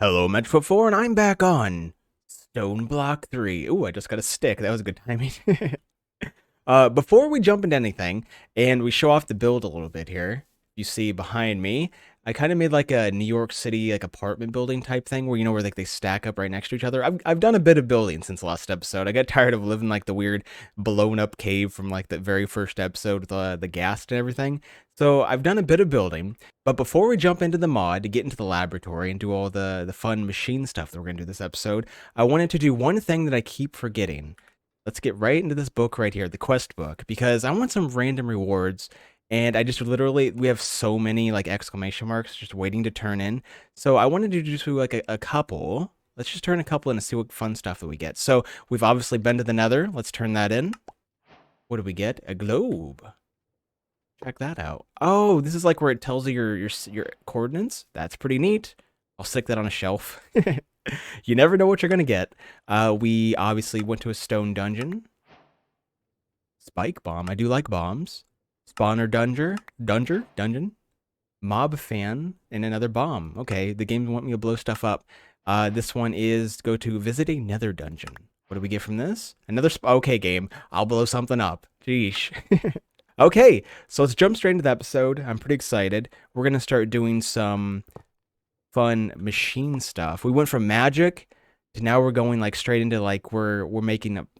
Hello, Medfoot 4, and I'm back on Stoneblock 3. Ooh, I just got a stick. That was good timing. Before we jump into anything, and we show off the build a little bit here, you see behind me, I kind of made like a New York City like apartment building type thing where where like they stack up right next to each other. I've done a bit of building since the last episode. I got tired of living like the weird blown up cave from like the very first episode with the gas and everything. So I've done a bit of building. But before we jump into the mod to get into the laboratory and do all the fun machine stuff that we're going to do this episode, I wanted to do one thing that I keep forgetting. Let's get right into this book right here, the quest book, because I want some random rewards. And I just literally, we have so many like exclamation marks just waiting to turn in. So I wanted to just do like a couple. Let's just turn a couple in and see what fun stuff that we get. So we've obviously been to the nether. Let's turn that in. What do we get? A globe. Check that out. Oh, this is like where it tells you your coordinates. That's pretty neat. I'll stick that on a shelf. You never know what you're gonna get. We obviously went to a stone dungeon. Spike bomb. I do like bombs. Spawner dungeon. Mob fan and another bomb. Okay, the game want me to blow stuff up. This one is go to visit a nether dungeon. What do we get from this? Another okay, game. I'll blow something up. Sheesh. Okay, so let's jump straight into the episode. I'm pretty excited. We're gonna start doing some fun machine stuff. We went from magic to now we're going like straight into like we're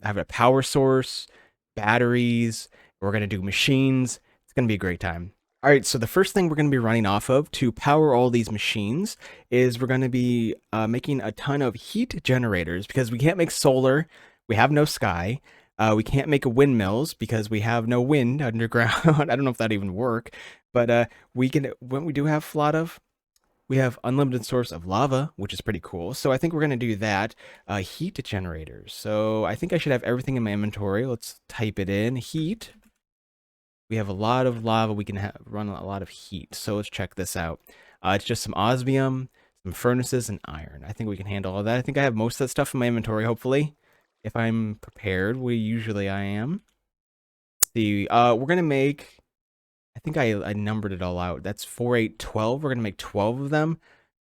having a power source, batteries. We're gonna do machines. It's gonna be a great time. All right, so the first thing we're going to be running off of to power all these machines is we're going to be making a ton of heat generators because we can't make solar. We have no sky. We can't make windmills because we have no wind underground. I don't know if that even work, but we can. When we do have a lot of, we have unlimited source of lava, which is pretty cool. So I think we're gonna do that. Heat generators. So I think I should have everything in my inventory. Let's type it in. Heat. We have a lot of lava. We can run a lot of heat. So let's check this out. It's just some osmium, some furnaces, and iron. I think we can handle all that. I think I have most of that stuff in my inventory, hopefully. If I'm prepared, usually I am. See, we're gonna make. I think I numbered it all out. That's 4, 8, 12. We're gonna make 12 of them.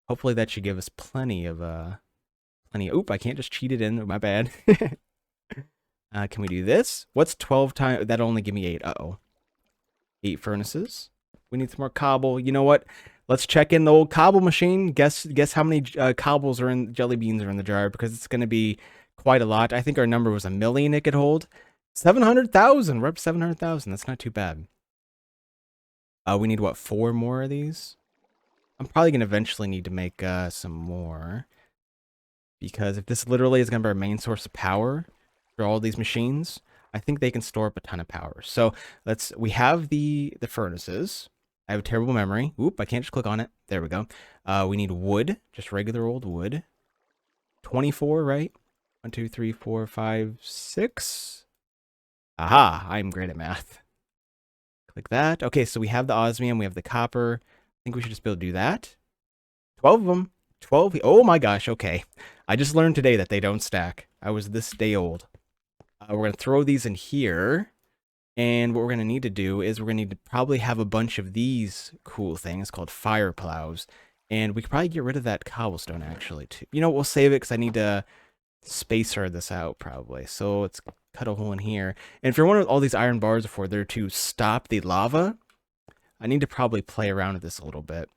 Hopefully that should give us plenty of Oop! I can't just cheat it in. My bad. Can we do this? What's 12 times? That'll only give me 8. Uh-oh. 8 furnaces. We need some more cobble. You know what? Let's check in the old cobble machine. Guess how many cobbles are in jelly beans are in the jar because it's gonna be quite a lot. I think our number was 1,000,000 it could hold. 700,000. We're up 700,000. That's not too bad. We need what? 4 more of these. I'm probably gonna eventually need to make some more because if this literally is gonna be our main source of power for all these machines, I think they can store up a ton of power. So we have the furnaces. I have a terrible memory. Oop, I can't just click on it. There we go. We need wood, just regular old wood. 24, right? 1, 2, 3, 4, 5, 6. Aha, I'm great at math. Click that. Okay, so we have the osmium, we have the copper. I think we should just be able to do that. 12 of them. 12. Oh my gosh, okay. I just learned today that they don't stack. I was this day old. We're going to throw these in here. And what we're going to need to do is we're going to need to probably have a bunch of these cool things called fire plows. And we could probably get rid of that cobblestone actually too. You know, we'll save it because I need to spacer this out probably. So let's cut a hole in here. And if you're wondering all these iron bars before they're to stop the lava, I need to probably play around with this a little bit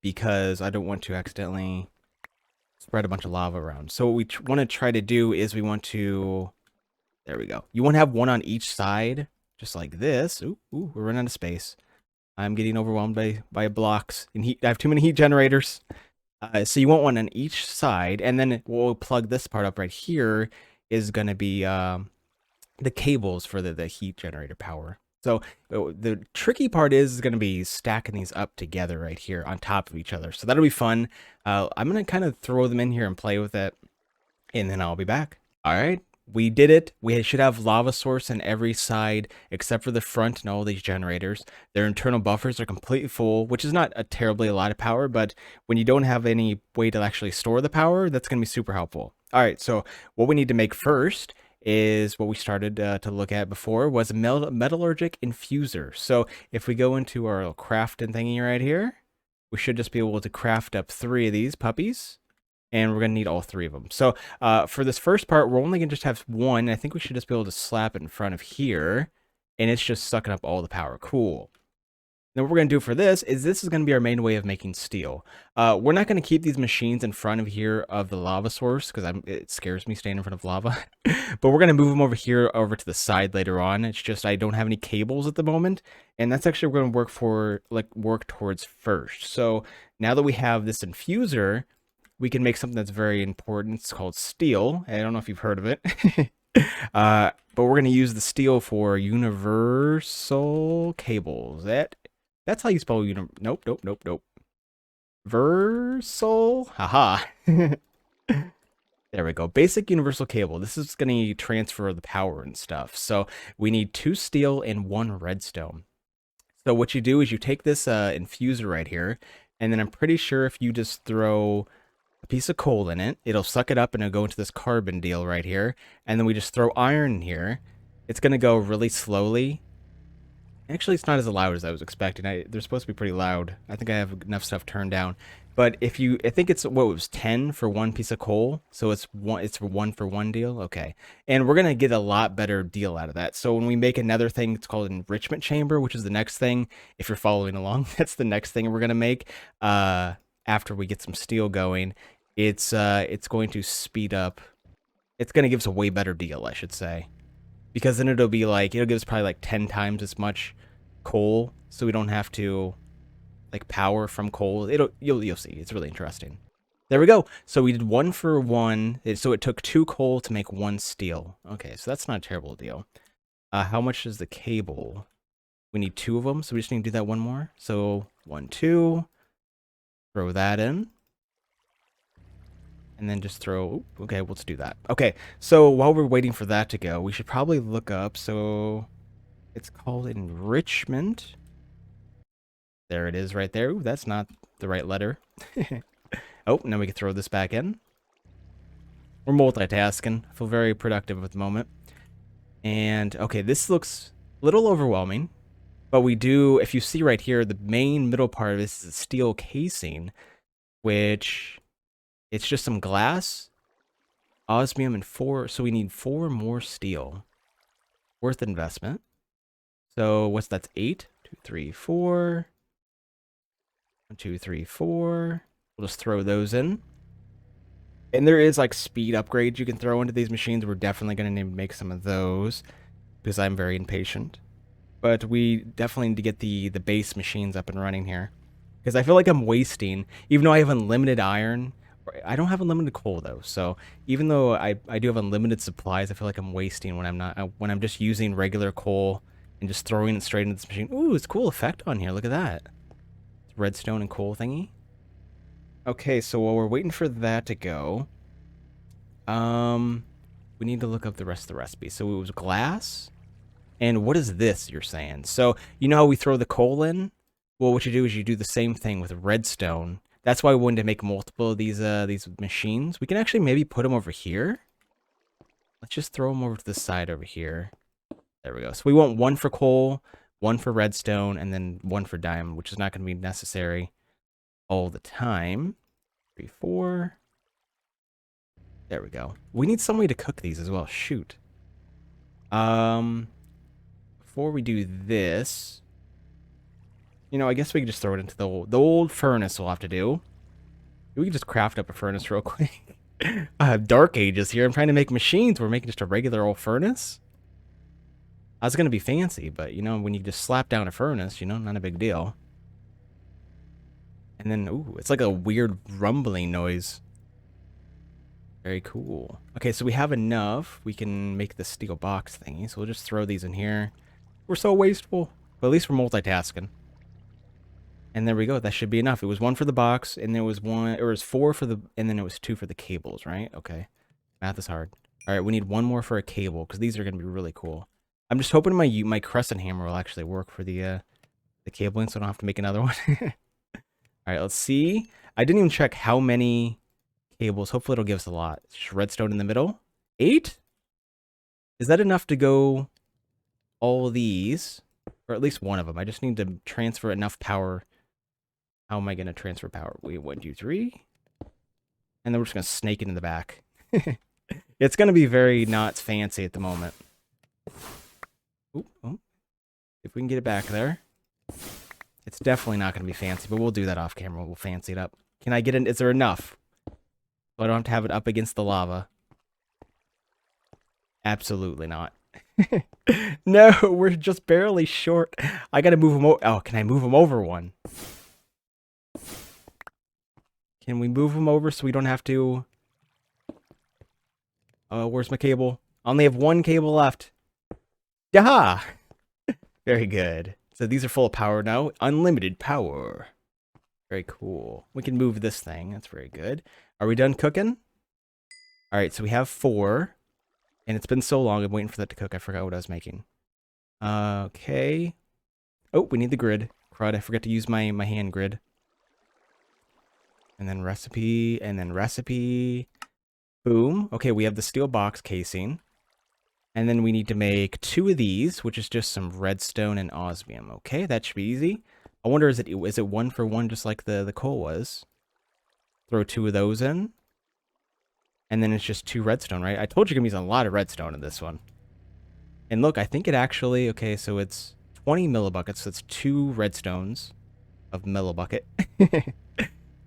because I don't want to accidentally spread a bunch of lava around. So what we want to try to do is we want to, there we go. You want to have one on each side, just like this. Ooh, we're running out of space. I'm getting overwhelmed by blocks and heat. I have too many heat generators. So you want one on each side, and then we'll plug this part up right here is going to be the cables for the heat generator power. So the tricky part is going to be stacking these up together right here on top of each other. So that'll be fun. I'm going to kind of throw them in here and play with it, and then I'll be back. All right. We did it. We should have lava source in every side except for the front and all these generators. Their internal buffers are completely full, which is not a lot of power, but when you don't have any way to actually store the power, that's going to be super helpful. All right, so what we need to make first is what we started to look at before was a metallurgic infuser. So if we go into our little crafting thingy right here, we should just be able to craft up 3 of these puppies. And we're going to need all 3 of them. So for this first part, we're only going to just have 1. I think we should just be able to slap it in front of here. And it's just sucking up all the power. Cool. Then what we're going to do for this is going to be our main way of making steel. We're not going to keep these machines in front of here of the lava source because it scares me staying in front of lava. But we're going to move them over here over to the side later on. It's just I don't have any cables at the moment. And that's actually what we're going to work towards first. So now that we have this infuser, we can make something that's very important. It's called steel. I don't know if you've heard of it. But we're going to use the steel for universal cables. That's how you spell nope. Versal? Haha. There we go. Basic universal cable. This is going to transfer the power and stuff. So we need 2 steel and 1 redstone. So what you do is you take this infuser right here, and then I'm pretty sure if you just throw a piece of coal in it, it'll suck it up and it'll go into this carbon deal right here. And then we just throw iron in here. It's going to go really slowly. Actually, it's not as loud as I was expecting. They're supposed to be pretty loud. I think I have enough stuff turned down. But I think it's what it was 10 for 1 piece of coal. So it's 1 for 1 deal. Okay. And we're going to get a lot better deal out of that. So when we make another thing, it's called enrichment chamber, which is the next thing. If you're following along, that's the next thing we're going to make. After we get some steel going, it's going to speed up. It's going to give us a way better deal, I should say, because then it'll give us probably like 10 times as much coal, so we don't have to like power from coal. You'll see. It's really interesting. There we go. So we did 1 for 1. So it took 2 coal to make 1 steel. Okay, so that's not a terrible deal. How much is the cable? We need 2 of them, so we just need to do that 1 more. So 1, 2. Throw that in. And then just throw... Okay, let's do that. Okay, so while we're waiting for that to go, we should probably look up... So it's called Enrichment. There it is right there. Ooh, that's not the right letter. Oh, now we can throw this back in. We're multitasking. I feel very productive at the moment. And, okay, this looks a little overwhelming. But we do... If you see right here, the main middle part of this is a steel casing, which... It's just some glass, osmium, and 4. So we need 4 more steel. Worth investment. So that's 8? 2, 3, 4. 1, 2, 3, 4. We'll just throw those in. And there is like speed upgrades you can throw into these machines. We're definitely going to need to make some of those because I'm very impatient. But we definitely need to get the base machines up and running here. Because I feel like I'm wasting, even though I have unlimited iron... I don't have unlimited coal though, so even though I do have unlimited supplies, I feel like I'm wasting when I'm just using regular coal and just throwing it straight into this machine. Ooh, it's a cool effect on here. Look at that. It's redstone and coal thingy. Okay, so while we're waiting for that to go, we need to look up the rest of the recipe. So it was glass, and what is this you're saying? So you know how we throw the coal in? Well, what you do is you do the same thing with redstone. That's why we wanted to make multiple of these machines. We can actually maybe put them over here. Let's just throw them over to the side over here. There we go. So we want 1 for coal, 1 for redstone, and then 1 for diamond, which is not going to be necessary all the time. 3, 4. There we go. We need some way to cook these as well. Shoot. Before we do this... You know, I guess we can just throw it into the old furnace we'll have to do. We can just craft up a furnace real quick. I have Dark Ages here. I'm trying to make machines. We're making just a regular old furnace. I was going to be fancy, but, you know, when you just slap down a furnace, you know, not a big deal. And then, ooh, it's like a weird rumbling noise. Very cool. Okay, so we have enough. We can make the steel box thingy, so we'll just throw these in here. We're so wasteful. But at least we're multitasking. And there we go. That should be enough. It was 1 for the box, and there was 4 for the, and then it was 2 for the cables, right? Okay. Math is hard. All right, we need 1 more for a cable because these are going to be really cool. I'm just hoping my crescent hammer will actually work for the cabling, so I don't have to make another one. All right, let's see. I didn't even check how many cables. Hopefully, it'll give us a lot. Just redstone in the middle. 8? Is that enough to go all these, or at least 1 of them? I just need to transfer enough power. How am I going to transfer power? Wait, 1, 2, 3. And then we're just going to snake it in the back. It's going to be very not fancy at the moment. Ooh, oh. If we can get it back there. It's definitely not going to be fancy, but we'll do that off camera. We'll fancy it up. Can I get in? Is there enough? So I don't have to have it up against the lava. Absolutely not. No, we're just barely short. I got to move them over. Oh, can I move them over one? Can we move them over so we don't have to... where's my cable? I only have one cable left. Yaha! Very good. So these are full of power now. Unlimited power. Very cool. We can move this thing. That's very good. Are we done cooking? All right, so we have 4. And it's been so long, I'm waiting for that to cook. I forgot what I was making. Okay. Oh, we need the grid. Crud, I forgot to use my hand grid. And then recipe, and then recipe. Boom. Okay, we have the steel box casing. And then we need to make 2 of these, which is just some redstone and osmium. Okay, that should be easy. I wonder, is it 1 for 1 just like the coal was? Throw 2 of those in. And then it's just 2 redstone, right? I told you you're going to be using a lot of redstone in this one. And look, I think it actually... Okay, so it's 20 millibuckets. So it's 2 redstones of millibucket.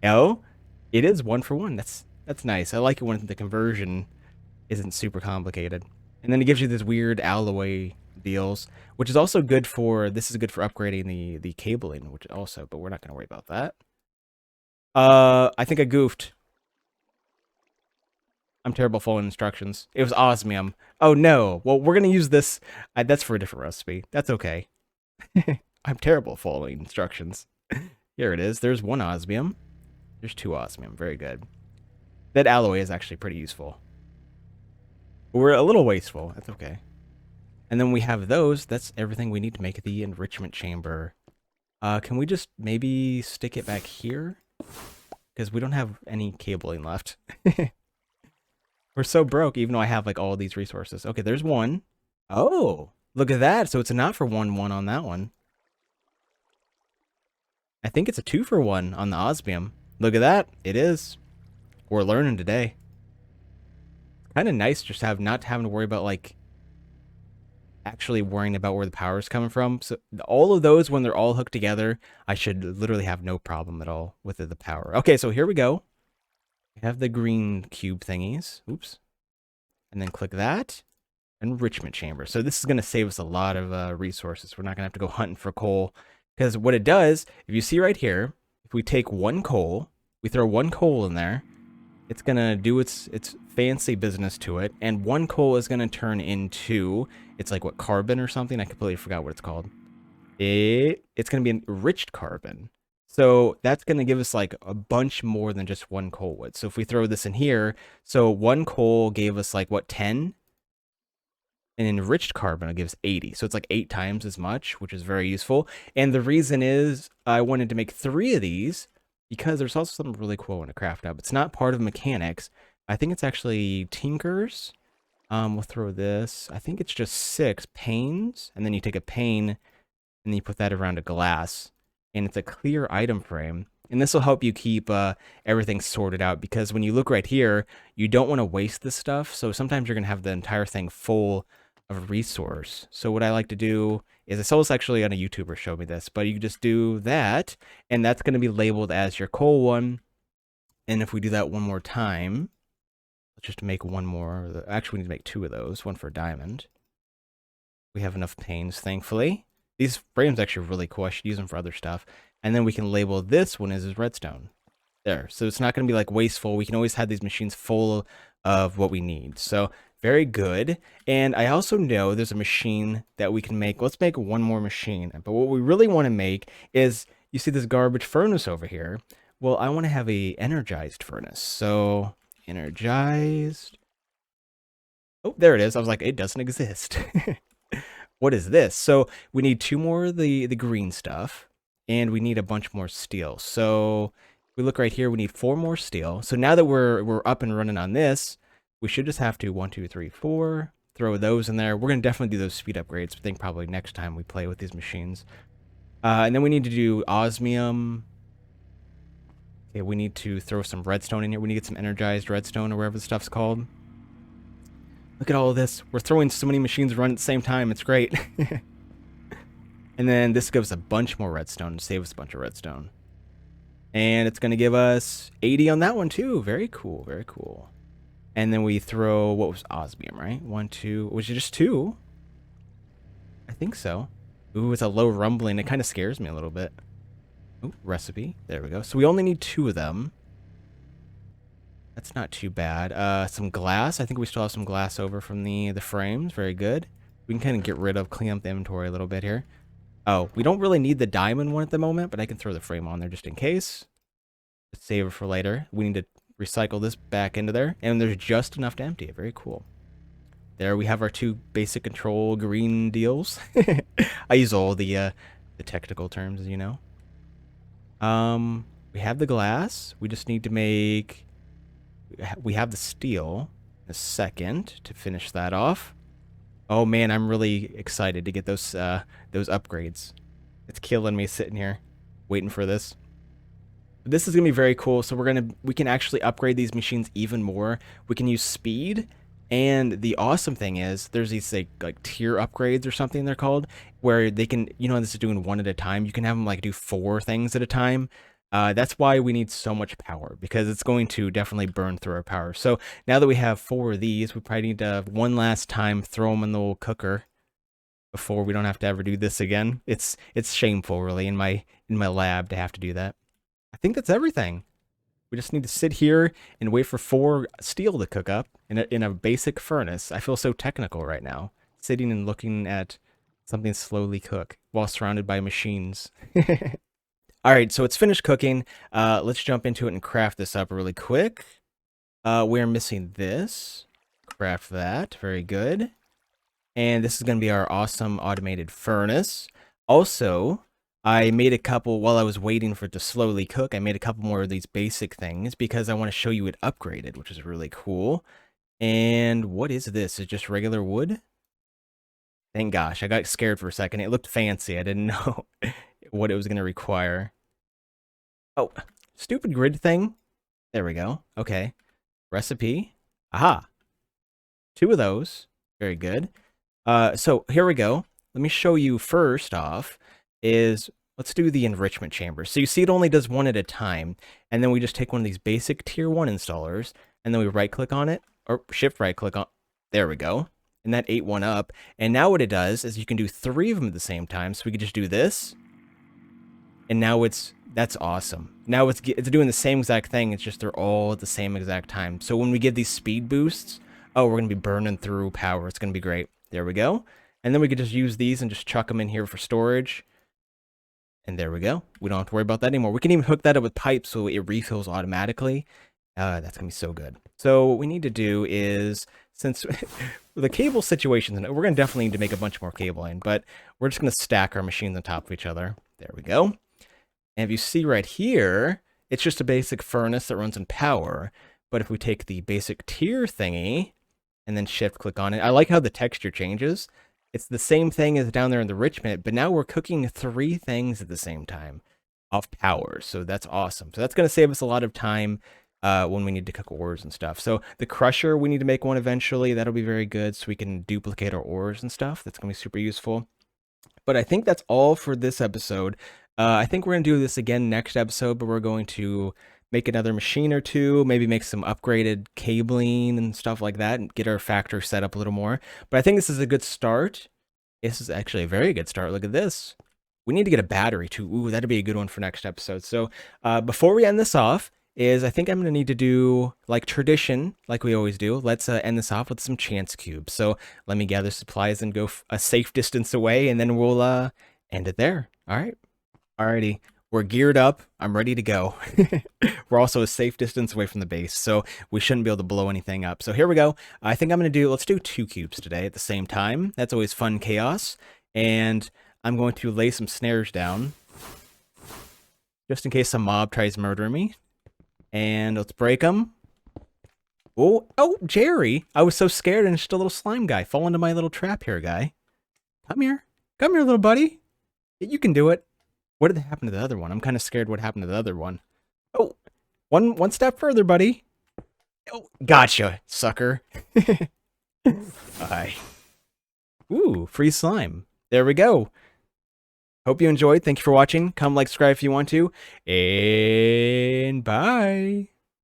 Oh, it is 1 for 1. That's nice. I like it when the conversion isn't super complicated. And then it gives you this weird alloy deals, which is also good for... This is good for upgrading the cabling, which also... But we're not going to worry about that. I think I goofed. I'm terrible following instructions. It was osmium. Oh no. Well, we're going to use this. That's for a different recipe. That's okay. I'm terrible following instructions. Here it is. There's 1 osmium. There's 2 osmium. Very good. That alloy is actually pretty useful. We're a little wasteful. That's okay. And then we have those. That's everything we need to make the enrichment chamber. Can we just maybe stick it back here? Because we don't have any cabling left. We're so broke, even though I have like all these resources. Okay, there's 1. Oh, look at that. So it's a not for 1 on that one. I think it's a 2 for 1 on the osmium. Look at that. It is. We're learning today. It's kind of nice just not having to worry about like actually worrying about where the power is coming from. So all of those, when they're all hooked together, I should literally have no problem at all with the power. Okay, so here we go. We have the green cube thingies. Oops. And then click that. Enrichment chamber. So this is going to save us a lot of resources. We're not going to have to go hunting for coal. Because what it does, if you see right here, if we take 1 coal, we throw 1 coal in there, it's going to do its fancy business to it. And 1 coal is going to turn into, it's like what, carbon or something? I completely forgot what it's called. It's going to be enriched carbon. So that's going to give us like a bunch more than just 1 coal would. So if we throw this in here, so 1 coal gave us like what, 10? And enriched carbon will give us 80. So it's like 8 times as much, which is very useful. And the reason is I wanted to make 3 of these because there's also something really cool I want to craft up. It's not part of mechanics. I think it's actually Tinker's. We'll throw this. I think it's just 6 panes. And then you take a pane and then you put that around a glass. And it's a clear item frame. And this will help you keep everything sorted out. Because when you look right here, you don't want to waste this stuff. So sometimes you're going to have the entire thing full of resource. So what I like to do is, I saw this actually on a YouTuber showed me this, but you just do that. And that's going to be labeled as your coal one. And if we do that one more time, let's just make 1 more. Actually, we need to make 2 of those. 1 for a diamond. We have enough panes, thankfully. These frames actually are really cool. I should use them for other stuff. And then we can label this one as redstone. There. So it's not going to be like wasteful. We can always have these machines full of what we need. So very good. And I also know there's a machine that we can make. Let's make 1 more machine. But what we really want to make is, you see this garbage furnace over here. Well, I want to have a energized furnace. So energized. Oh, there it is. I was like, it doesn't exist. What is this? So we need 2 more of the green stuff, and we need a bunch more steel. So if we look right here, we need 4 more steel. So now that we're up and running on this, we should just have to 1, 2, 3, 4, throw those in there. We're going to definitely do those speed upgrades. I think probably next time we play with these machines. And then we need to do osmium. Okay, we need to throw some redstone in here. We need to get some energized redstone or whatever the stuff's called. Look at all of this. We're throwing so many machines running at the same time. It's great. And then this gives a bunch more redstone to save us a bunch of redstone. And it's going to give us 80 on that one too. Very cool. Very cool. And then we throw, what was osmium, right? 1, 2. Was it just 2? I think so. Ooh, it's a low rumbling. It kind of scares me a little bit. Ooh, recipe. There we go. So we only need 2 of them. That's not too bad. Some glass. I think we still have some glass over from the frames. Very good. We can kind of get rid of, clean up the inventory a little bit here. Oh, we don't really need the diamond one at the moment, but I can throw the frame on there just in case. Let's save it for later. We need to recycle this back into there, and there's just enough to empty it. Very cool. There we have our 2 basic control green deals. I use all the technical terms, as you know. We have the glass. We just need to make... We have the steel. A second to finish that off. Oh man, I'm really excited to get those upgrades. It's killing me sitting here waiting for this. This is gonna be very cool. So we can actually upgrade these machines even more. We can use speed, and the awesome thing is there's these like tier upgrades or something they're called, where they can, you know, this is doing 1 at a time. You can have them like do 4 things at a time. That's why we need so much power, because it's going to definitely burn through our power. So now that we have 4 of these, we probably need to one last time throw them in the old cooker before we don't have to ever do this again. It's shameful, really, in my lab to have to do that. I think that's everything. We just need to sit here and wait for 4 steel to cook up in a basic furnace. I feel so technical right now, sitting and looking at something slowly cook while surrounded by machines. All right, so it's finished cooking. Let's jump into it and craft this up really quick. We're missing this. Craft that. Very good. And this is going to be our awesome automated furnace. Also, I made a couple, while I was waiting for it to slowly cook, I made a couple more of these basic things because I want to show you it upgraded, which is really cool. And what is this? Is it just regular wood? Thank gosh, I got scared for a second. It looked fancy. I didn't know what it was going to require. Oh, stupid grid thing. There we go. Okay. Recipe. Aha. 2 of those. Very good. So here we go. Let me show you first off is, let's do the enrichment chamber. So you see it only does 1 at a time. And then we just take one of these basic tier 1 installers, and then we right click on it, or shift right click on. There we go. And that ate 1 up. And now what it does is you can do 3 of them at the same time. So we could just do this. And now that's awesome. Now it's doing the same exact thing. It's just they're all at the same exact time. So when we give these speed boosts, oh, we're going to be burning through power. It's going to be great. There we go. And then we could just use these and just chuck them in here for storage. And there we go. We don't have to worry about that anymore. We can even hook that up with pipes so it refills automatically. That's going to be so good. So what we need to do is, since the cable situation, we're going to definitely need to make a bunch more cabling, but we're just going to stack our machines on top of each other. There we go. And if you see right here, it's just a basic furnace that runs on power. But if we take the basic tier thingy and then shift click on it, I like how the texture changes. It's the same thing as down there in the Enrichment, but now we're cooking 3 things at the same time off power. So that's awesome. So that's going to save us a lot of time when we need to cook ores and stuff. So the crusher, we need to make one eventually. That'll be very good so we can duplicate our ores and stuff. That's going to be super useful. But I think that's all for this episode. I think we're going to do this again next episode, but we're going to make another machine or 2, maybe make some upgraded cabling and stuff like that, and get our factory set up a little more. But I think this is a good start. This is actually a very good start. Look at this. We need to get a battery too. Ooh, that'd be a good one for next episode. So before we end this off, I think I'm going to need to do, like tradition, like we always do. Let's end this off with some chance cubes. So let me gather supplies and go a safe distance away, and then we'll end it there. All right. Alrighty, we're geared up. I'm ready to go. We're also a safe distance away from the base, so we shouldn't be able to blow anything up. So here we go. I think I'm going to let's do 2 cubes today at the same time. That's always fun chaos. And I'm going to lay some snares down, just in case some mob tries murdering me. And let's break them. Oh, Jerry. I was so scared, and just a little slime guy. Fall into my little trap here, guy. Come here, little buddy. You can do it. What did happen to the other one? I'm kind of scared what happened to the other one. Oh, One step further, buddy. Oh, gotcha, sucker. Bye. Ooh, free slime. There we go. Hope you enjoyed. Thank you for watching. Comment, like, subscribe if you want to. And bye.